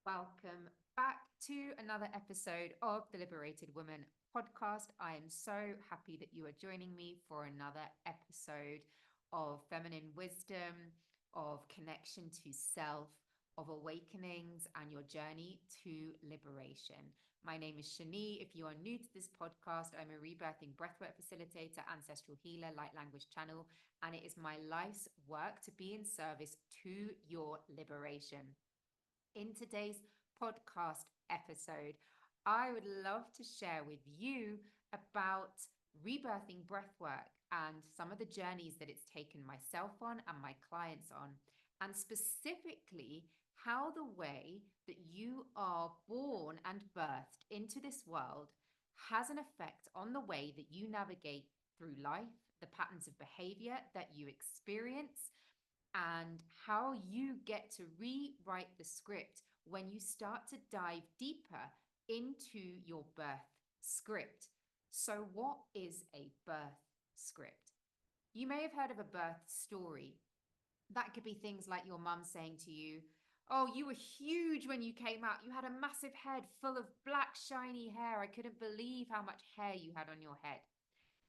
Welcome back to another episode of the Liberated Woman podcast. I am so happy that you are joining me for another episode of feminine wisdom, of connection to self, of awakenings, and your journey to liberation. My name is Shani. If you are new to this podcast, I'm a rebirthing breathwork facilitator, ancestral healer, light language channel, and it is my life's work to be in service to your liberation. In today's podcast episode, I would love to share with you about rebirthing breathwork and some of the journeys that it's taken myself on and my clients on, and specifically how the way that you are born and birthed into this world has an effect on the way that you navigate through life, the patterns of behavior that you experience, and how you get to rewrite the script when you start to dive deeper into your birth script. So, what is a birth script? You may have heard of a birth story. That could be things like your mum saying to you, "Oh, you were huge when you came out. You had a massive head full of black, shiny hair. I couldn't believe how much hair you had on your head."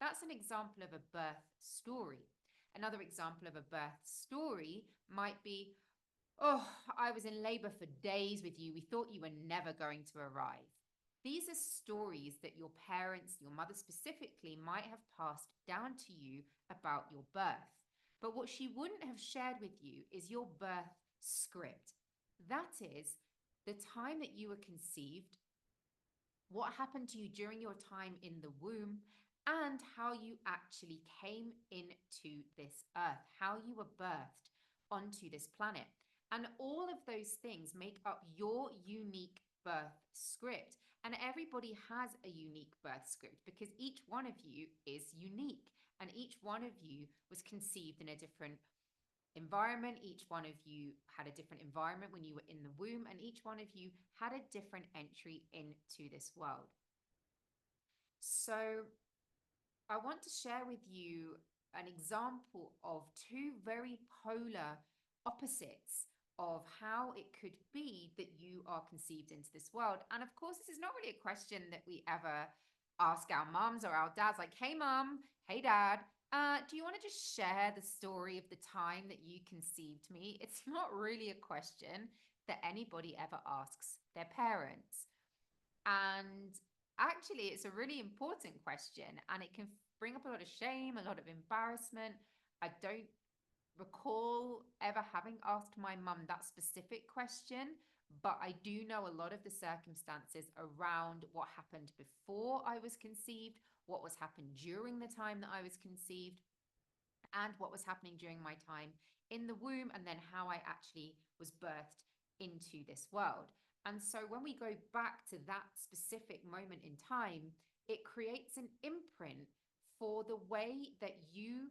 That's an example of a birth story. Another example of a birth story might be, "Oh, I was in labor for days with you. We thought you were never going to arrive." These are stories that your parents, your mother specifically, might have passed down to you about your birth. But what she wouldn't have shared with you is your birth script. That is the time that you were conceived, what happened to you during your time in the womb, and how you actually came into this earth, how you were birthed onto this planet. And all of those things make up your unique birth script. And everybody has a unique birth script because each one of you is unique. And each one of you was conceived in a different environment. Each one of you had a different environment when you were in the womb, and each one of you had a different entry into this world. So, I want to share with you an example of two very polar opposites of how it could be that you are conceived into this world. And of course, this is not really a question that we ever ask our moms or our dads, like, "Hey, mom, hey, dad, do you want to just share the story of the time that you conceived me?" It's not really a question that anybody ever asks their parents. And actually, it's a really important question, and it can bring up a lot of shame, a lot of embarrassment. I don't recall ever having asked my mum that specific question, but I do know a lot of the circumstances around what happened before I was conceived, what was happened during the time that I was conceived, and what was happening during my time in the womb, and then how I actually was birthed into this world. And so when we go back to that specific moment in time, it creates an imprint for the way that you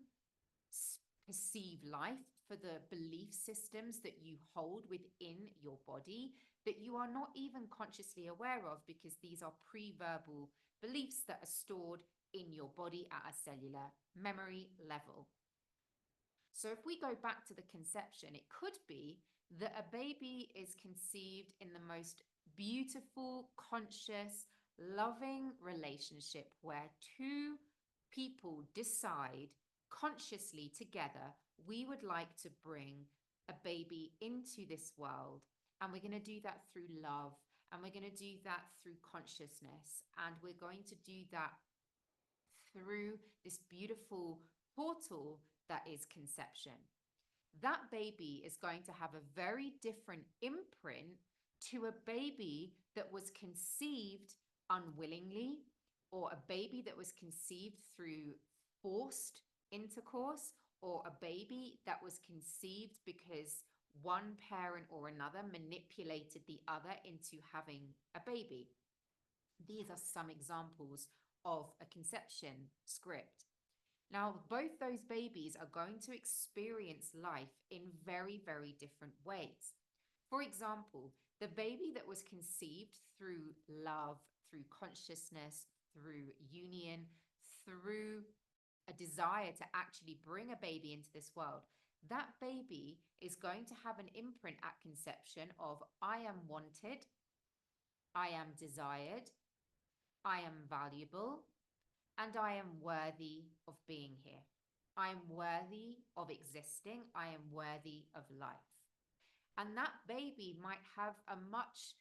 perceive life, for the belief systems that you hold within your body that you are not even consciously aware of, because these are pre-verbal beliefs that are stored in your body at a cellular memory level. So if we go back to the conception, it could be that a baby is conceived in the most beautiful, conscious, loving relationship where two people decide consciously together, we would like to bring a baby into this world. And we're going to do that through love. And we're going to do that through consciousness. And we're going to do that through this beautiful portal that is conception. That baby is going to have a very different imprint to a baby that was conceived unwillingly, or a baby that was conceived through forced intercourse, or a baby that was conceived because one parent or another manipulated the other into having a baby. These are some examples of a conception script. Now, both those babies are going to experience life in very, very different ways. For example, the baby that was conceived through love, through consciousness, through union, through a desire to actually bring a baby into this world, that baby is going to have an imprint at conception of I am wanted, I am desired, I am valuable, and I am worthy of being here. I am worthy of existing. I am worthy of life. And that baby might have a much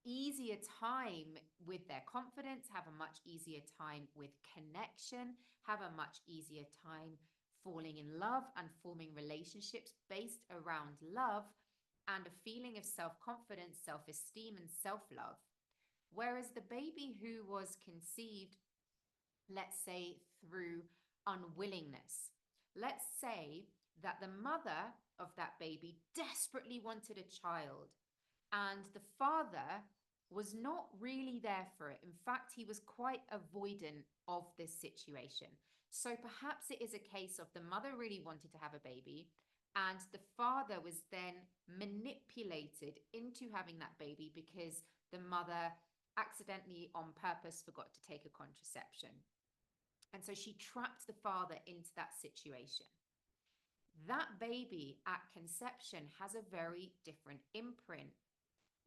easier time with their confidence, have a much easier time with connection, have a much easier time falling in love and forming relationships based around love and a feeling of self-confidence, self-esteem, and self-love. Whereas the baby who was conceived, let's say, through unwillingness, let's say that the mother of that baby desperately wanted a child and the father was not really there for it. In fact, he was quite avoidant of this situation. So perhaps it is a case of the mother really wanted to have a baby, and the father was then manipulated into having that baby because the mother accidentally, on purpose, forgot to take a contraception. And so she trapped the father into that situation. That baby at conception has a very different imprint.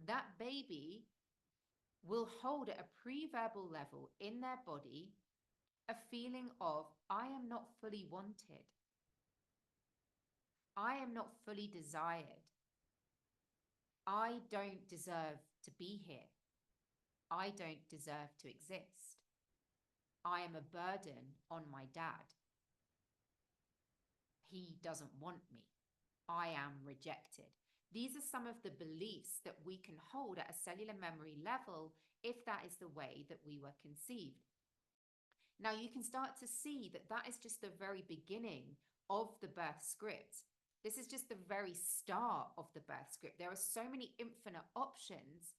That baby will hold at a preverbal level in their body a feeling of, I am not fully wanted. I am not fully desired. I don't deserve to be here. I don't deserve to exist. I am a burden on my dad. He doesn't want me. I am rejected. These are some of the beliefs that we can hold at a cellular memory level if that is the way that we were conceived. Now you can start to see that that is just the very beginning of the birth script. This is just the very start of the birth script. There are so many infinite options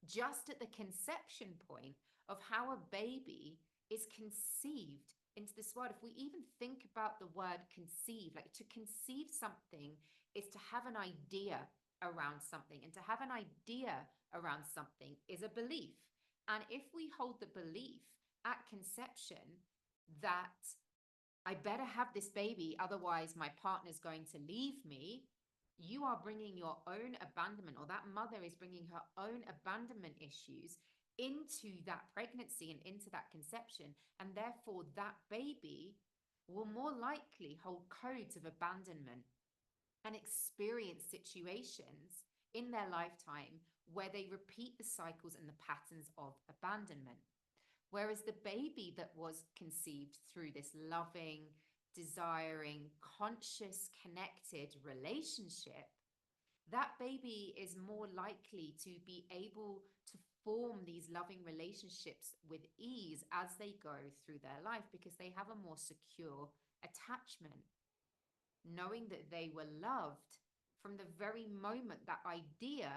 just at the conception point of how a baby is conceived into this world. If we even think about the word conceive, like to conceive something is to have an idea around something, and to have an idea around something is a belief. And if we hold the belief at conception that I better have this baby, otherwise my partner's going to leave me, you are bringing your own abandonment, or that mother is bringing her own abandonment issues into that pregnancy and into that conception. And therefore, that baby will more likely hold codes of abandonment and experience situations in their lifetime where they repeat the cycles and the patterns of abandonment. Whereas the baby that was conceived through this loving, desiring, conscious, connected relationship, that baby is more likely to be able to form these loving relationships with ease as they go through their life because they have a more secure attachment, knowing that they were loved from the very moment that idea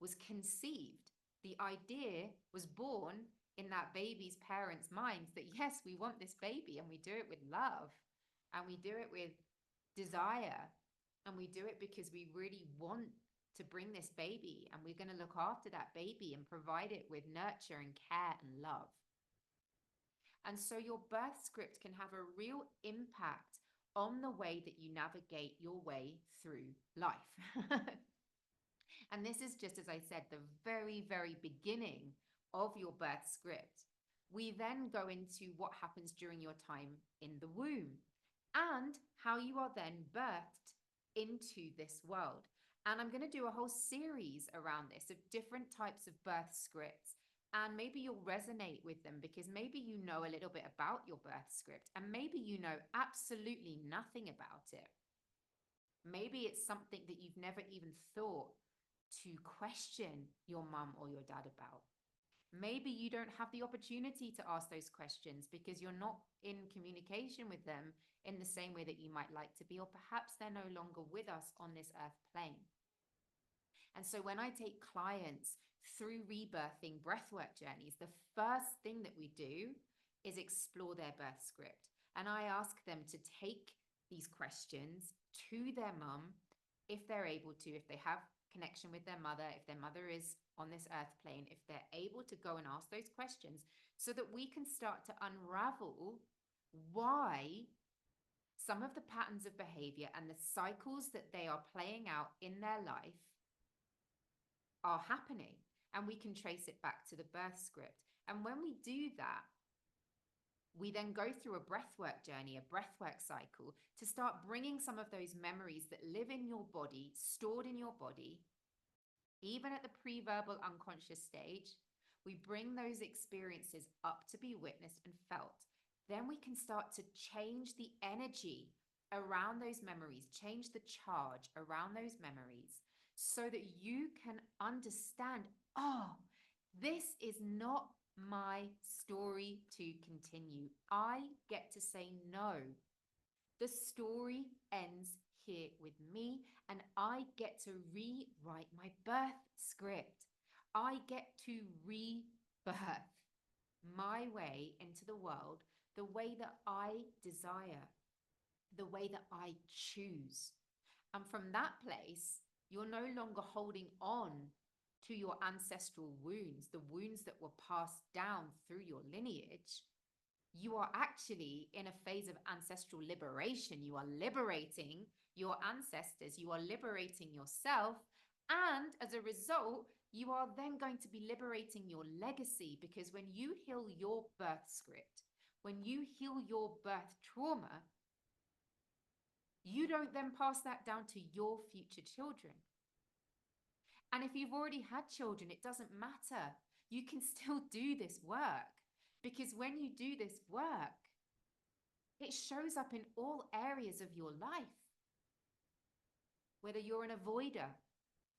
was conceived. The idea was born in that baby's parents' minds that, yes, we want this baby, and we do it with love, and we do it with desire, and we do it because we really want to bring this baby, and we're going to look after that baby and provide it with nurture and care and love. And so your birth script can have a real impact on the way that you navigate your way through life. And this is just, as I said, the very, very beginning of your birth script. We then go into what happens during your time in the womb and how you are then birthed into this world. And I'm going to do a whole series around this of different types of birth scripts. And maybe you'll resonate with them because maybe you know a little bit about your birth script and maybe you know absolutely nothing about it. Maybe it's something that you've never even thought to question your mum or your dad about. Maybe you don't have the opportunity to ask those questions because you're not in communication with them in the same way that you might like to be, or perhaps they're no longer with us on this earth plane. And so when I take clients through rebirthing breathwork journeys, the first thing that we do is explore their birth script. And I ask them to take these questions to their mum if they're able to, if they have connection with their mother, if their mother is on this earth plane, if they're able to go and ask those questions so that we can start to unravel why some of the patterns of behavior and the cycles that they are playing out in their life are happening, and we can trace it back to the birth script. And when we do that, we then go through a breathwork journey, a breathwork cycle, to start bringing some of those memories that live in your body, stored in your body, even at the preverbal unconscious stage. We bring those experiences up to be witnessed and felt. Then we can start to change the energy around those memories, change the charge around those memories, so that you can understand, oh, this is not my story to continue. I get to say no. The story ends here with me, and I get to rewrite my birth script. I get to rebirth my way into the world the way that I desire, the way that I choose. And from that place, you're no longer holding on to your ancestral wounds, the wounds that were passed down through your lineage. You are actually in a phase of ancestral liberation. You are liberating your ancestors. You are liberating yourself. And as a result, you are then going to be liberating your legacy, because when you heal your birth script, when you heal your birth trauma, you don't then pass that down to your future children. And if you've already had children, it doesn't matter. You can still do this work, because when you do this work, it shows up in all areas of your life. Whether you're an avoider,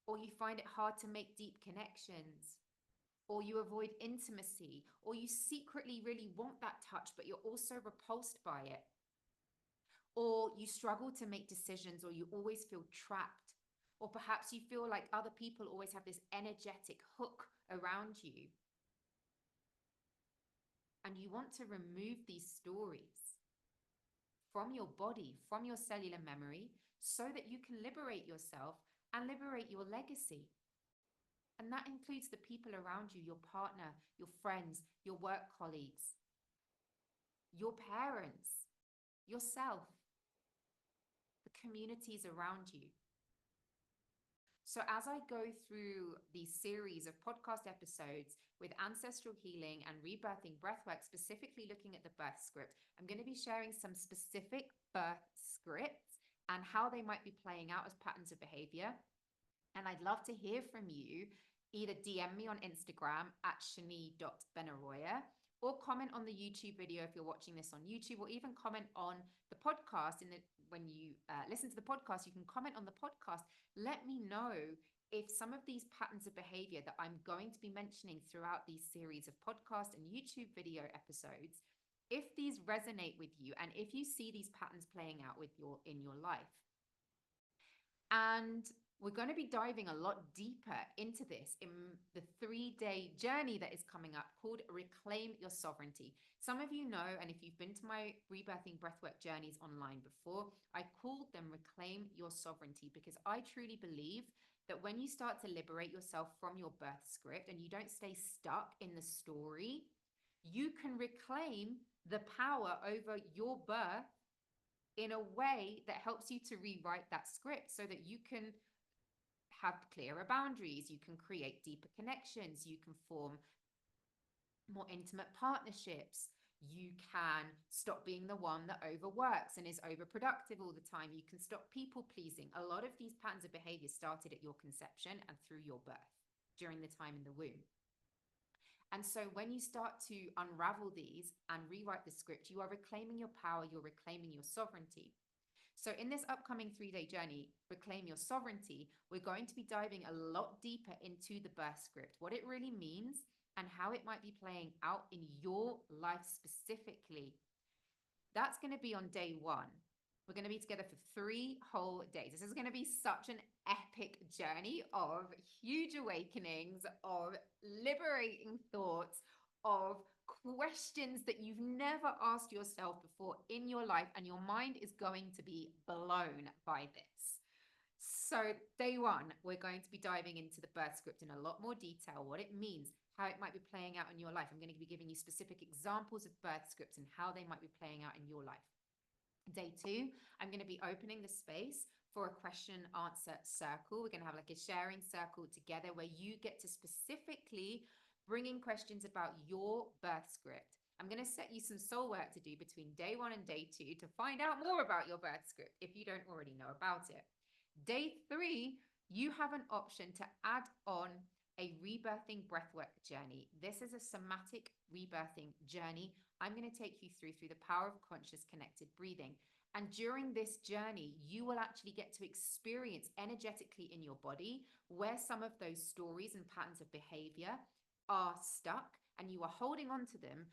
or you find it hard to make deep connections, or you avoid intimacy, or you secretly really want that touch, but you're also repulsed by it, or you struggle to make decisions, or you always feel trapped, or perhaps you feel like other people always have this energetic hook around you, and you want to remove these stories from your body, from your cellular memory, so that you can liberate yourself and liberate your legacy. And that includes the people around you, your partner, your friends, your work colleagues, your parents, yourself, the communities around you. So as I go through these series of podcast episodes with ancestral healing and rebirthing breathwork, specifically looking at the birth script, I'm going to be sharing some specific birth scripts and how they might be playing out as patterns of behavior. And I'd love to hear from you. Either DM me on Instagram at shani.Ben-Aroya, or comment on the YouTube video if you're watching this on YouTube, or even comment on the podcast. When you listen to the podcast, you can comment on the podcast. Let me know if some of these patterns of behavior that I'm going to be mentioning throughout these series of podcast and YouTube video episodes, if these resonate with you, and if you see these patterns playing out in your life. And we're going to be diving a lot deeper into this in the 3-day journey that is coming up, called Reclaim Your Sovereignty. Some of you know, and if you've been to my rebirthing breathwork journeys online before, I called them Reclaim Your Sovereignty, because I truly believe that when you start to liberate yourself from your birth script and you don't stay stuck in the story, you can reclaim the power over your birth in a way that helps you to rewrite that script, so that you can have clearer boundaries, you can create deeper connections, you can form more intimate partnerships, you can stop being the one that overworks and is overproductive all the time, you can stop people pleasing. A lot of these patterns of behavior started at your conception and through your birth, during the time in the womb. And so when you start to unravel these and rewrite the script, you are reclaiming your power, you're reclaiming your sovereignty. So in this upcoming 3-day journey, Reclaim Your Sovereignty, we're going to be diving a lot deeper into the birth script, what it really means, and how it might be playing out in your life specifically. That's going to be on day 1. We're going to be together for 3 whole days. This is going to be such an epic journey of huge awakenings, of liberating thoughts, of questions that you've never asked yourself before in your life, and your mind is going to be blown by this. So day 1, we're going to be diving into the birth script in a lot more detail, what it means, how it might be playing out in your life. I'm going to be giving you specific examples of birth scripts and how they might be playing out in your life. Day 2, I'm going to be opening the space for a question answer circle. We're going to have like a sharing circle together where you get to specifically bring in questions about your birth script. I'm going to set you some soul work to do between day 1 and day 2 to find out more about your birth script if you don't already know about it. Day 3, you have an option to add on a rebirthing breathwork journey. This is a somatic rebirthing journey. I'm going to take you through the power of conscious connected breathing. And during this journey, you will actually get to experience energetically in your body where some of those stories and patterns of behavior are stuck and you are holding on to them.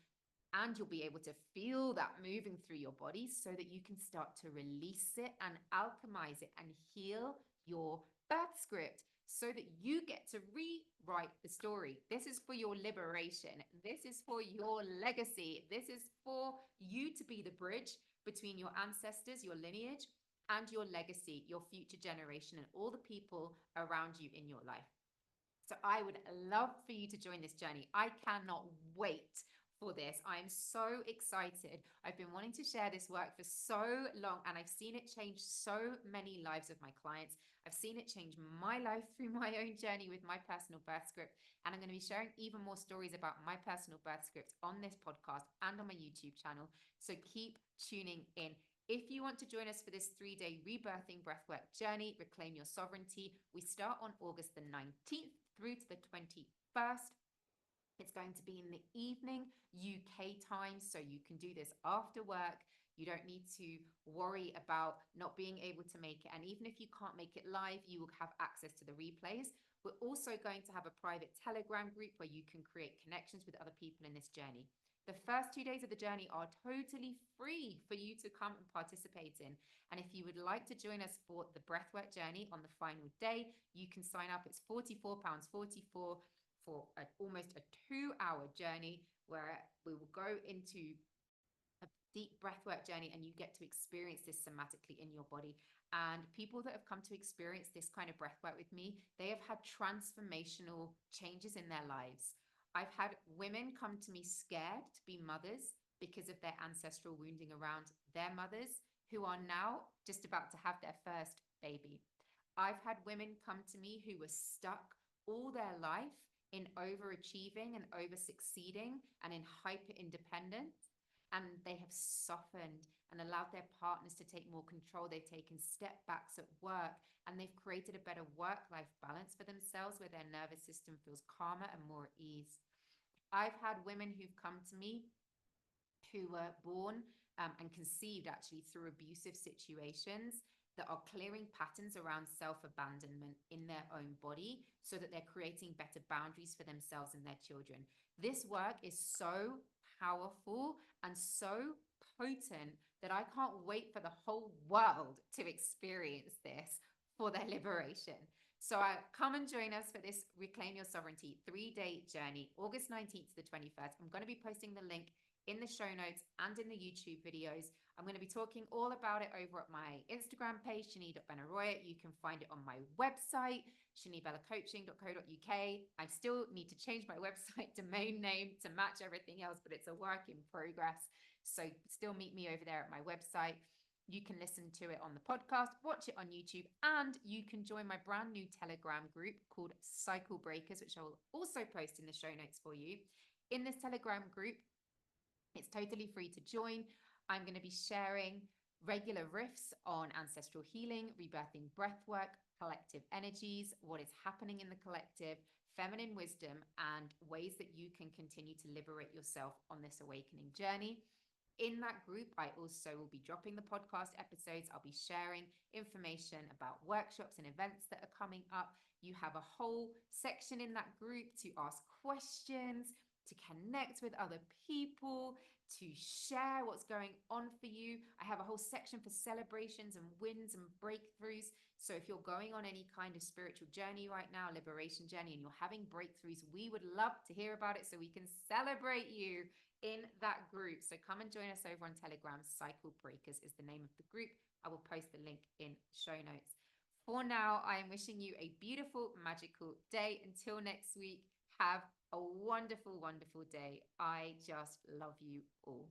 And you'll be able to feel that moving through your body so that you can start to release it and alchemize it and heal your birth script so that you get to rewrite the story. This is for your liberation. This is for your legacy. This is for you to be the bridge between your ancestors, your lineage, and your legacy, your future generation, and all the people around you in your life. So I would love for you to join this journey. I cannot wait for this. I am so excited. I've been wanting to share this work for so long, and I've seen it change so many lives of my clients. I've seen it change my life through my own journey with my personal birth script. And I'm going to be sharing even more stories about my personal birth script on this podcast and on my YouTube channel. So keep tuning in. If you want to join us for this 3-day rebirthing breathwork journey, Reclaim Your Sovereignty, we start on August the 19th through to the 21st. It's going to be in the evening UK time, so you can do this after work. You don't need to worry about not being able to make it. And even if you can't make it live, you will have access to the replays. We're also going to have a private Telegram group where you can create connections with other people in this journey. The first 2 days of the journey are totally free for you to come and participate in. And if you would like to join us for the breathwork journey on the final day, you can sign up. It's £44.44 for almost a 2-hour journey where we will go into a deep breathwork journey and you get to experience this somatically in your body. And people that have come to experience this kind of breathwork with me, they have had transformational changes in their lives. I've had women come to me scared to be mothers because of their ancestral wounding around their mothers who are now just about to have their first baby. I've had women come to me who were stuck all their life in overachieving and over succeeding and in hyper independence. And they have softened and allowed their partners to take more control. They've taken step backs at work and they've created a better work-life balance for themselves where their nervous system feels calmer and more at ease. I've had women who've come to me who were born and conceived actually through abusive situations that are clearing patterns around self-abandonment in their own body so that they're creating better boundaries for themselves and their children. This work is so powerful and so potent that I can't wait for the whole world to experience this for their liberation. So come and join us for this Reclaim Your Sovereignty 3-day journey, August 19th to the 21st. I'm going to be posting the link in the show notes and in the YouTube videos. I'm going to be talking all about it over at my Instagram page, Shani.Ben-Aroya. You can find it on my website, shanibellacoaching.co.uk. I still need to change my website domain name to match everything else, but it's a work in progress. So still meet me over there at my website. You can listen to it on the podcast, watch it on YouTube, and you can join my brand new Telegram group called Cycle Breakers, which I will also post in the show notes for you. In this Telegram group, it's totally free to join. I'm going to be sharing regular riffs on ancestral healing, rebirthing breathwork, collective energies, what is happening in the collective, feminine wisdom, and ways that you can continue to liberate yourself on this awakening journey. In that group, I also will be dropping the podcast episodes. I'll be sharing information about workshops and events that are coming up. You have a whole section in that group to ask questions, to connect with other people, to share what's going on for you. I have a whole section for celebrations and wins and breakthroughs. So if you're going on any kind of spiritual journey right now, liberation journey, and you're having breakthroughs, we would love to hear about it so we can celebrate you in that group. So come and join us over on Telegram. Cycle Breakers is the name of the group. I will post the link in show notes. For now, I am wishing you a beautiful, magical day. Until next week, have a wonderful, wonderful day. I just love you all.